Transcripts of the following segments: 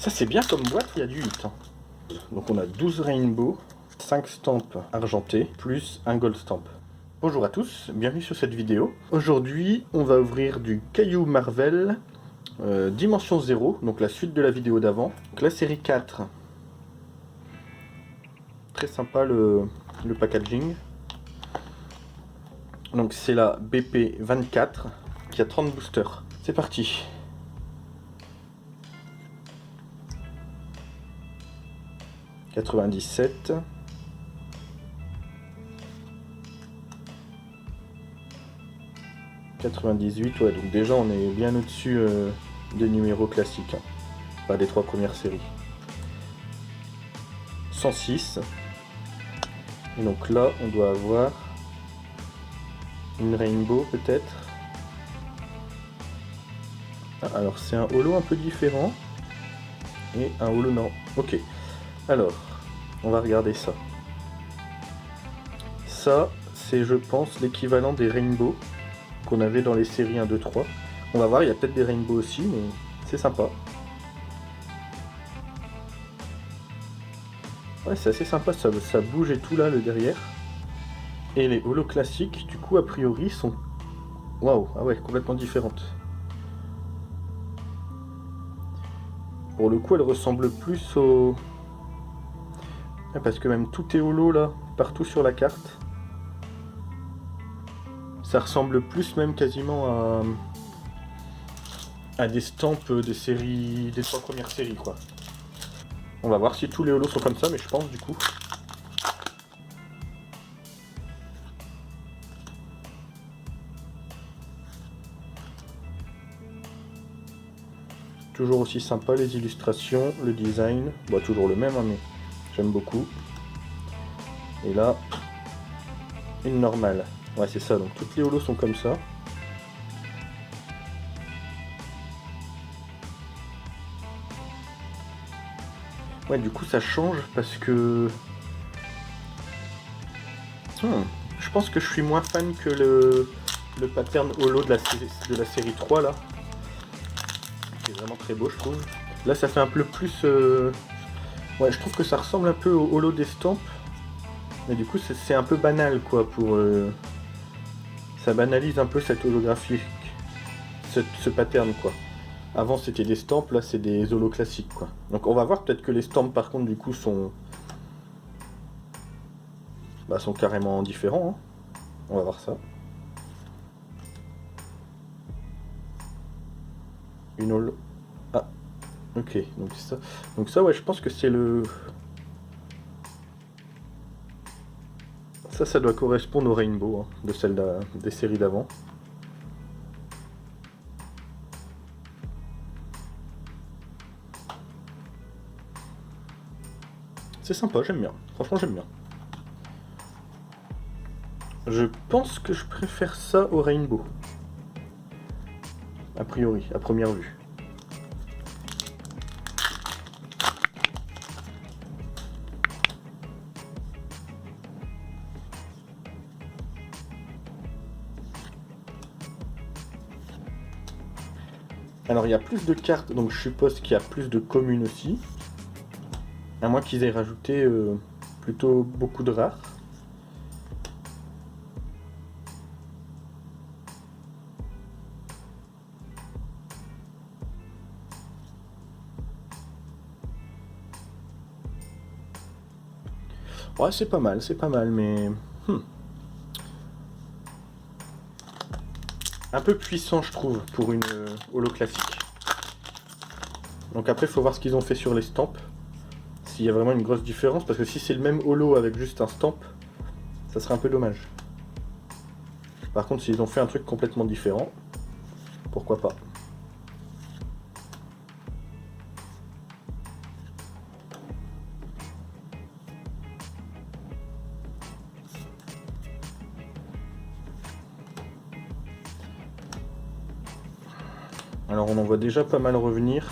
Ça c'est bien comme boîte, il y a du 8. Hein. Donc on a 12 rainbow, 5 stamps argentés, plus un gold stamp. Bonjour à tous, bienvenue sur cette vidéo. Aujourd'hui, on va ouvrir du caillou Marvel, dimension 0, donc la suite de la vidéo d'avant. Donc la série 4. Très sympa le packaging. Donc c'est la BP24 qui a 30 boosters. C'est parti. « 97 » 98, ouais, donc déjà on est bien au-dessus des numéros classiques, hein. Pas des 3 premières séries. 106. Et donc là, on doit avoir une rainbow peut-être. Ah, alors c'est un holo un peu différent. Et un holo non. Ok. Alors, on va regarder ça. Ça, c'est je pense l'équivalent des rainbows qu'on avait dans les séries 1, 2, 3. On va voir, il y a peut-être des rainbows aussi, mais c'est sympa. Ouais, c'est assez sympa, ça bouge et tout là, le derrière. Et les holos classiques, du coup, a priori, sont... Waouh, ah ouais, complètement différentes. Pour le coup, elles ressemblent plus au... Ah, parce que même tout est holo là, partout sur la carte. Ça ressemble plus même quasiment à des stamps des séries, des 3 premières séries quoi. On va voir si tous les holos sont comme ça, mais je pense du coup. Toujours aussi sympa les illustrations, le design, bah, toujours le même hein, mais j'aime beaucoup. Et là, une normale. Ouais c'est ça, donc toutes les holos sont comme ça. Ouais du coup ça change parce que... je pense que je suis moins fan que le pattern holo de la série 3 là. Qui est vraiment très beau je trouve. Là ça fait un peu plus... Ouais je trouve que ça ressemble un peu au holo d'estampes. Mais du coup c'est un peu banal quoi pour... Ça banalise un peu cette holographie, ce pattern quoi. Avant c'était des stamps, là c'est des holos classiques quoi. Donc on va voir peut-être que les stamps par contre du coup sont... Bah, sont carrément différents. Hein. On va voir ça. Une holo... Ah, ok, donc ça... Donc ça ouais je pense que c'est le... Ça doit correspondre au rainbow hein, de celle des séries d'avant. C'est sympa, j'aime bien. Franchement, j'aime bien. Je pense que je préfère ça au rainbow. A priori, à première vue. Alors il y a plus de cartes, donc je suppose qu'il y a plus de communes aussi. À moins qu'ils aient rajouté plutôt beaucoup de rares. Ouais c'est pas mal, mais... Un peu puissant je trouve pour une holo classique. Donc après il faut voir ce qu'ils ont fait sur les stamps. S'il y a vraiment une grosse différence, parce que si c'est le même holo avec juste un stamp, ça serait un peu dommage. Par contre s'ils ont fait un truc complètement différent, pourquoi pas. Alors on en voit déjà pas mal revenir.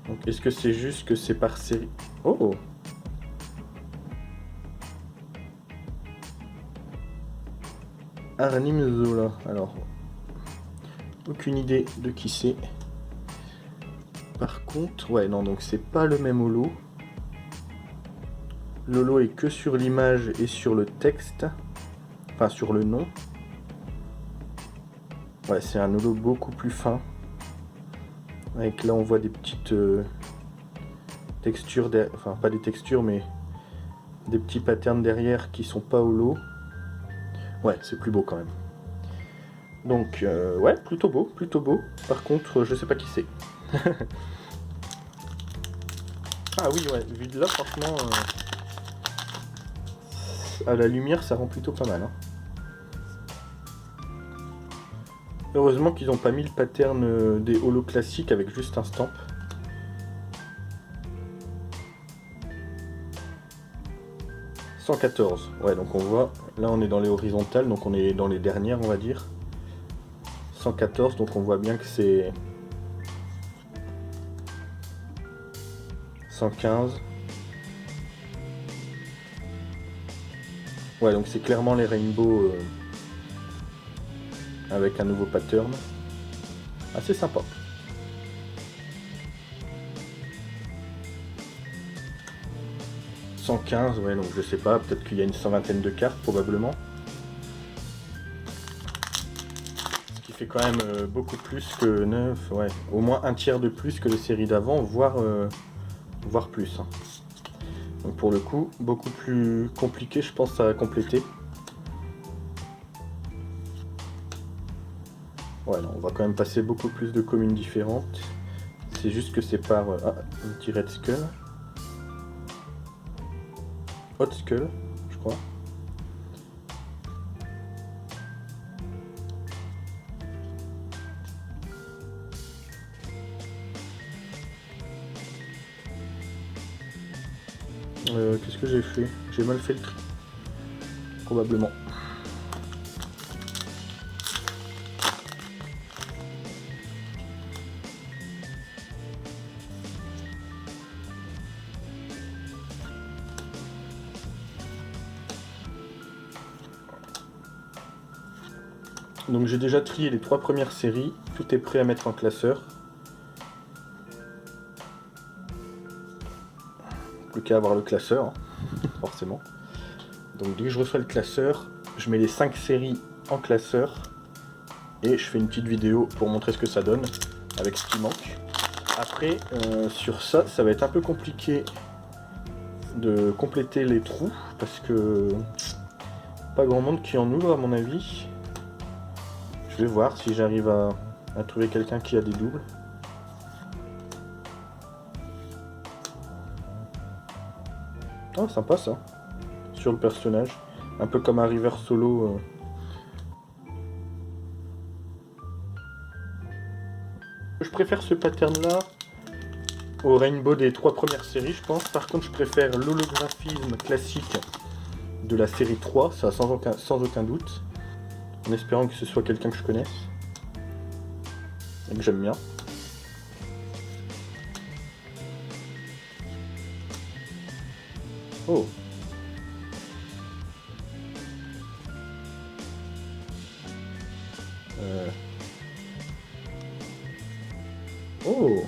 Donc est-ce que c'est juste que c'est par série? Oh! Arnim Zola. Alors, aucune idée de qui c'est. Par contre, ouais, non, donc c'est pas le même holo. Le holo est que sur l'image et sur le texte, enfin sur le nom. Ouais, c'est un holo beaucoup plus fin. Avec là, on voit des petites textures, enfin pas des textures, mais des petits patterns derrière qui sont pas holo. Ouais, c'est plus beau quand même. Donc, ouais, plutôt beau, plutôt beau. Par contre, je sais pas qui c'est. Ah oui, ouais, vu de là, franchement, à la lumière, ça rend plutôt pas mal. Hein. Heureusement qu'ils n'ont pas mis le pattern des holos classiques avec juste un stamp. « 114, ouais, donc on voit, là on est dans les horizontales, donc on est dans les dernières, on va dire. 114, donc on voit bien que c'est 115. Ouais, donc c'est clairement les rainbows avec un nouveau pattern. Assez sympa. « 115, ouais, donc je sais pas, peut-être qu'il y a une 120aine de cartes, probablement. Ce qui fait quand même beaucoup plus que 9, ouais, au moins un tiers de plus que les séries d'avant, voire plus. Hein. Donc pour le coup, beaucoup plus compliqué, je pense, à compléter. Ouais, non, on va quand même passer beaucoup plus de communes différentes. C'est juste que c'est par... ah, un petit Red Skull. Hot Skull, je crois. Qu'est-ce que j'ai fait? J'ai mal fait le tri. Probablement. Donc j'ai déjà trié les 3 premières séries. Tout est prêt à mettre en classeur. Plus qu'à avoir le classeur, hein, forcément. Donc dès que je reçois le classeur, je mets les 5 séries en classeur. Et je fais une petite vidéo pour montrer ce que ça donne avec ce qui manque. Après, sur ça, ça va être un peu compliqué de compléter les trous parce que pas grand monde qui en ouvre à mon avis. Je vais voir si j'arrive à trouver quelqu'un qui a des doubles. Oh, sympa ça. Sur le personnage. Un peu comme un river solo. Je préfère ce pattern là au rainbow des 3 premières séries, je pense. Par contre, je préfère l'holographisme classique de la série 3, ça sans aucun doute. En espérant que ce soit quelqu'un que je connaisse. Et que j'aime bien. Oh. Oh.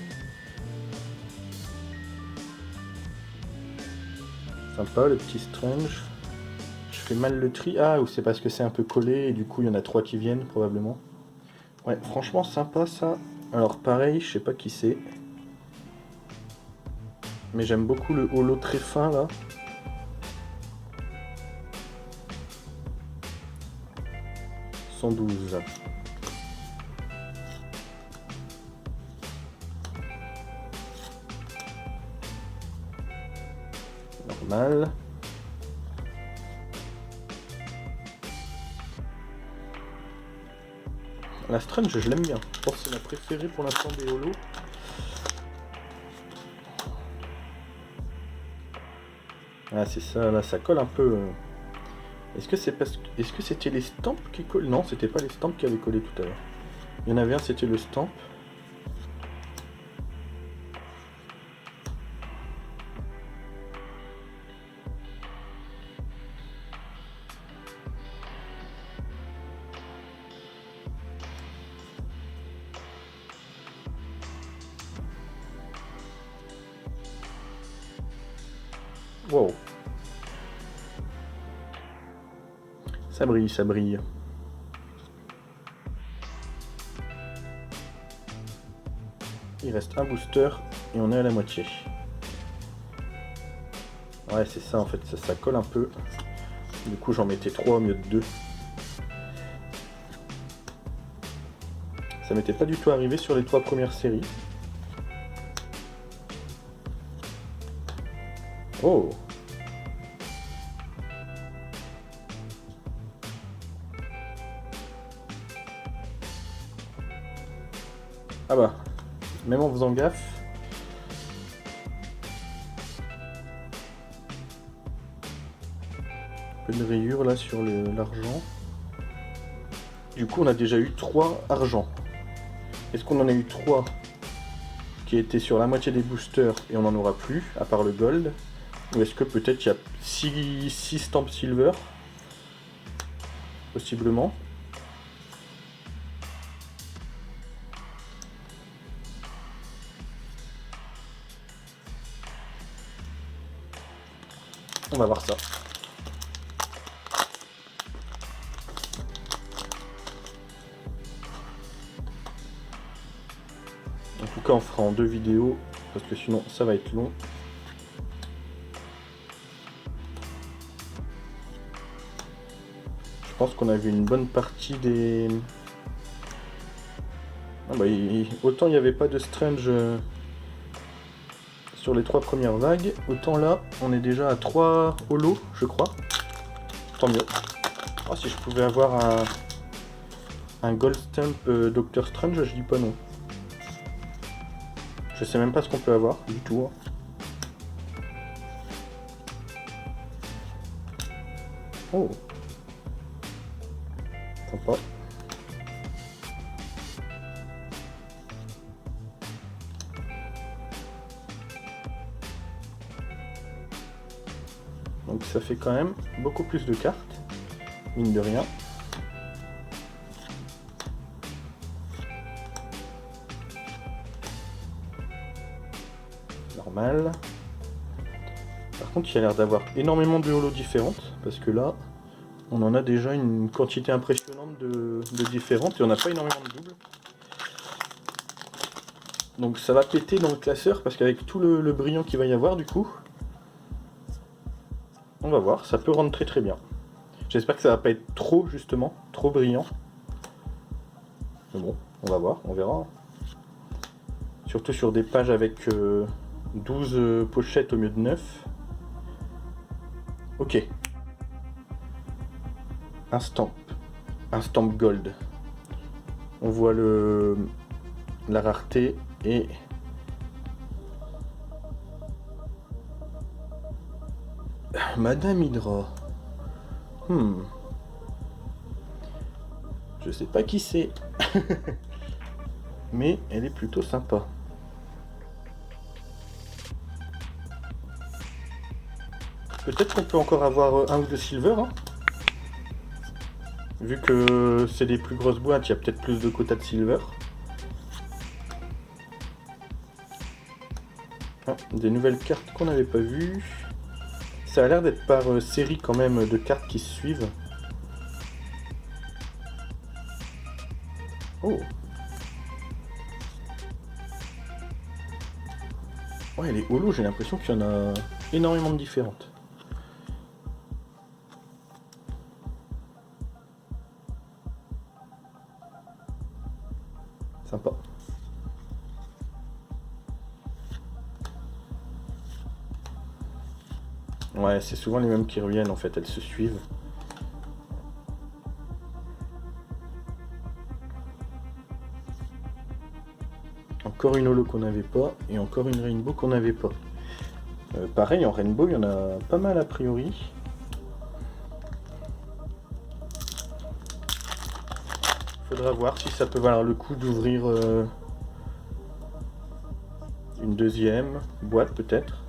Sympa le petit Strange. Je fais mal le tri. Ah, ou c'est parce que c'est un peu collé et du coup il y en a 3 qui viennent probablement. Ouais, franchement sympa ça. Alors pareil, je sais pas qui c'est. Mais j'aime beaucoup le holo très fin là. « 112. Normal. La Strange, je l'aime bien. Je pense que c'est ma préférée pour l'instant des holos. Ah, c'est ça, là, ça colle un peu. Est-ce que c'est parce que... Est-ce que c'était les stamps qui collent? Non, c'était pas les stamps qui avaient collé tout à l'heure. Il y en avait un, c'était le stamp. Wow. Ça brille, ça brille. Il reste un booster et on est à la moitié. Ouais, c'est ça en fait, ça colle un peu. Du coup, j'en mettais 3 au mieux de 2. Ça m'était pas du tout arrivé sur les 3 premières séries. Oh! Ah bah, même en faisant gaffe. Un peu de rayure là sur l'argent. Du coup, on a déjà eu 3 argent. Est-ce qu'on en a eu 3 qui étaient sur la moitié des boosters et on n'en aura plus, à part le gold? Ou est-ce que peut-être il y a 6 stamps silver? Possiblement. On va voir ça. En tout cas, on fera en 2 vidéos, parce que sinon ça va être long. Je pense qu'on a vu une bonne partie des... Ah bah, autant il n'y avait pas de Strange sur les 3 premières vagues, autant là, on est déjà à 3 holos, je crois. Tant mieux. Oh, si je pouvais avoir un Gold Stamp Doctor Strange, je dis pas non. Je sais même pas ce qu'on peut avoir du tout. Oh, sympa. Donc ça fait quand même beaucoup plus de cartes, mine de rien. Normal. Par contre, il y a l'air d'avoir énormément de holos différentes, parce que là, on en a déjà une quantité impressionnante de différentes, et on n'a pas énormément de doubles. Donc ça va péter dans le classeur, parce qu'avec tout le brillant qu'il va y avoir, du coup, on va voir, ça peut rendre très très bien. J'espère que ça va pas être trop, justement, trop brillant. Mais bon, on va voir, on verra. Surtout sur des pages avec 12 pochettes au lieu de 9. Ok. Un stamp gold. On voit la rareté et Madame Hydra. Je sais pas qui c'est. Mais elle est plutôt sympa. Peut-être qu'on peut encore avoir un ou deux silver. Hein. Vu que c'est des plus grosses boîtes, il y a peut-être plus de quotas de silver. Ah, des nouvelles cartes qu'on n'avait pas vues. Ça a l'air d'être par série quand même de cartes qui se suivent. Oh. Ouais, les holos, j'ai l'impression qu'il y en a énormément de différentes. Sympa. Ouais, c'est souvent les mêmes qui reviennent en fait, elles se suivent. Encore une holo qu'on n'avait pas, et encore une rainbow qu'on n'avait pas. Pareil, en rainbow, il y en a pas mal a priori. Faudra voir si ça peut valoir le coup d'ouvrir une deuxième boîte peut-être.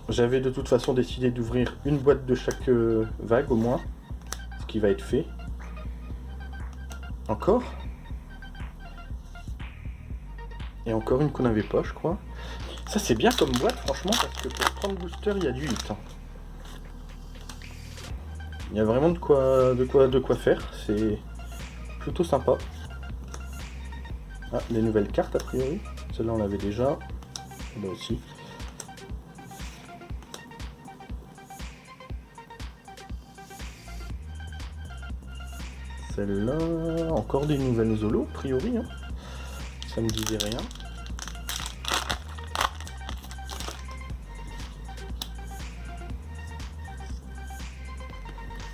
J'avais de toute façon décidé d'ouvrir une boîte de chaque vague au moins, ce qui va être fait. Encore. Et encore une qu'on n'avait pas, je crois. Ça c'est bien comme boîte franchement parce que pour 30 boosters il y a du 8. Hein. Il y a vraiment de quoi faire, c'est plutôt sympa. Ah, des nouvelles cartes a priori. Celle-là on l'avait déjà. Là aussi. Celle-là, encore des nouvelles Zolo, a priori. Hein. Ça me disait rien.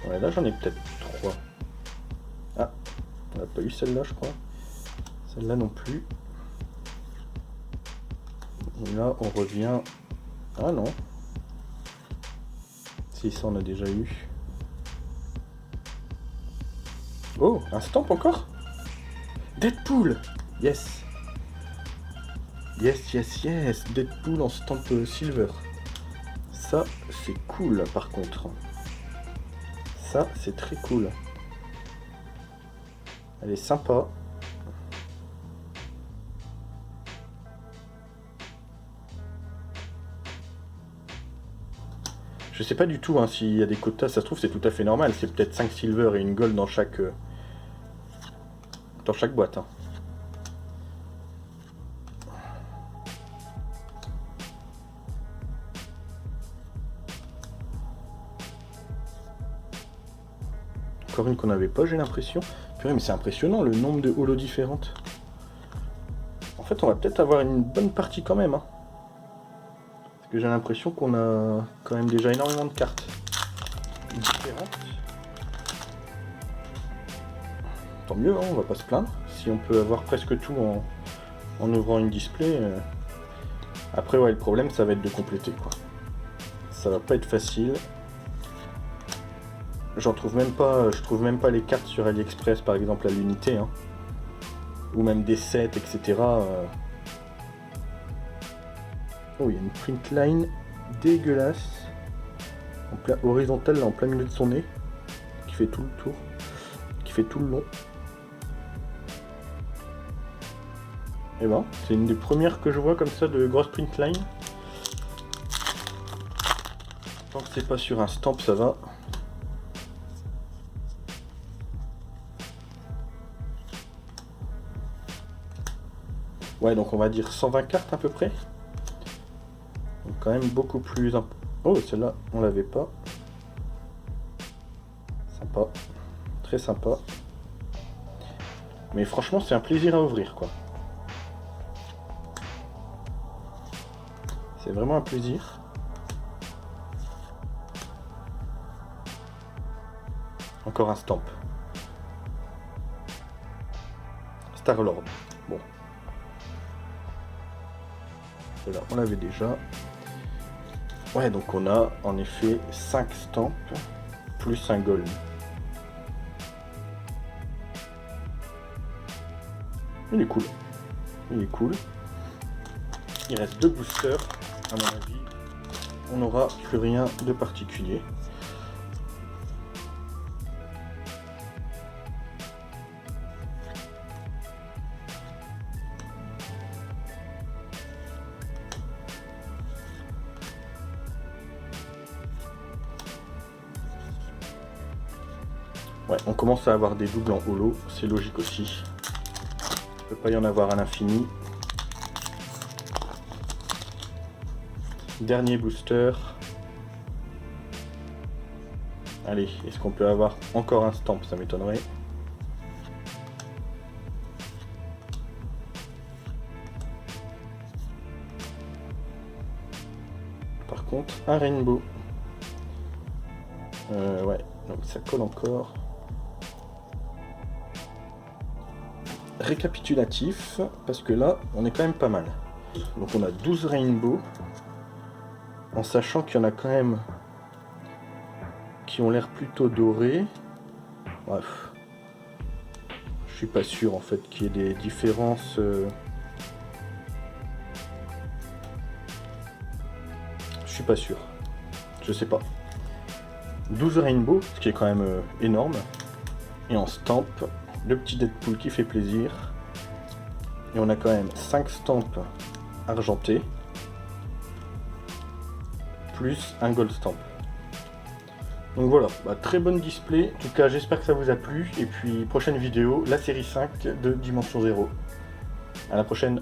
Ouais, là j'en ai peut-être 3. Ah, on n'a pas eu celle-là, je crois. Celle-là non plus. Et là, on revient... Ah non. Si, ça on a déjà eu. Oh, un stamp encore? Deadpool! Yes! Yes, yes, yes! Deadpool en stamp silver. Ça, c'est cool par contre. Ça, c'est très cool. Elle est sympa. Je sais pas du tout hein, s'il y a des quotas, ça se trouve c'est tout à fait normal. C'est peut-être 5 silver et une gold dans chaque boîte. Hein. Encore une qu'on n'avait pas, j'ai l'impression. Purée, mais c'est impressionnant le nombre de holos différentes. En fait, on va peut-être avoir une bonne partie quand même. Hein. Parce que j'ai l'impression qu'on a quand même déjà énormément de cartes différentes. Tant mieux, hein, on va pas se plaindre. Si on peut avoir presque tout en ouvrant une display. Après, ouais, le problème, ça va être de compléter, quoi. Ça va pas être facile. J'en trouve même pas, je trouve même pas les cartes sur AliExpress, par exemple, à l'unité. Hein. Ou même des sets, etc. Oh, il y a une print line dégueulasse. Horizontale, là, en plein milieu de son nez. Qui fait tout le tour. Qui fait tout le long. Et ben, c'est une des premières que je vois comme ça de grosse print line. Tant que c'est pas sur un stamp, ça va. Ouais, donc on va dire 120 cartes à peu près. Donc quand même beaucoup plus... Oh, celle-là, on l'avait pas. Sympa. Très sympa. Mais franchement, c'est un plaisir à ouvrir, quoi. C'est vraiment un plaisir. Encore un stamp. Star-Lord. Bon. Celle-là, on l'avait déjà. Ouais, donc on a en effet 5 stamps plus un gold. Il est cool. Il est cool. Il reste 2 boosters. À mon avis, on n'aura plus rien de particulier. Ouais, on commence à avoir des doubles en holo, c'est logique aussi. Il ne peut pas y en avoir à l'infini. Dernier booster. Allez, est-ce qu'on peut avoir encore un stamp? Ça m'étonnerait. Par contre, un rainbow. Ouais, donc ça colle encore. Récapitulatif, parce que là, on est quand même pas mal. Donc on a 12 rainbows. En sachant qu'il y en a quand même qui ont l'air plutôt dorés. Bref. Je suis pas sûr en fait qu'il y ait des différences. Je suis pas sûr. Je sais pas. 12 rainbows, ce qui est quand même énorme. Et en stamp, le petit Deadpool qui fait plaisir. Et on a quand même 5 stamps argentés. plus un gold stamp. Donc voilà, très bonne display. En tout cas, j'espère que ça vous a plu. Et puis, prochaine vidéo, la série 5 de Dimension 0. À la prochaine.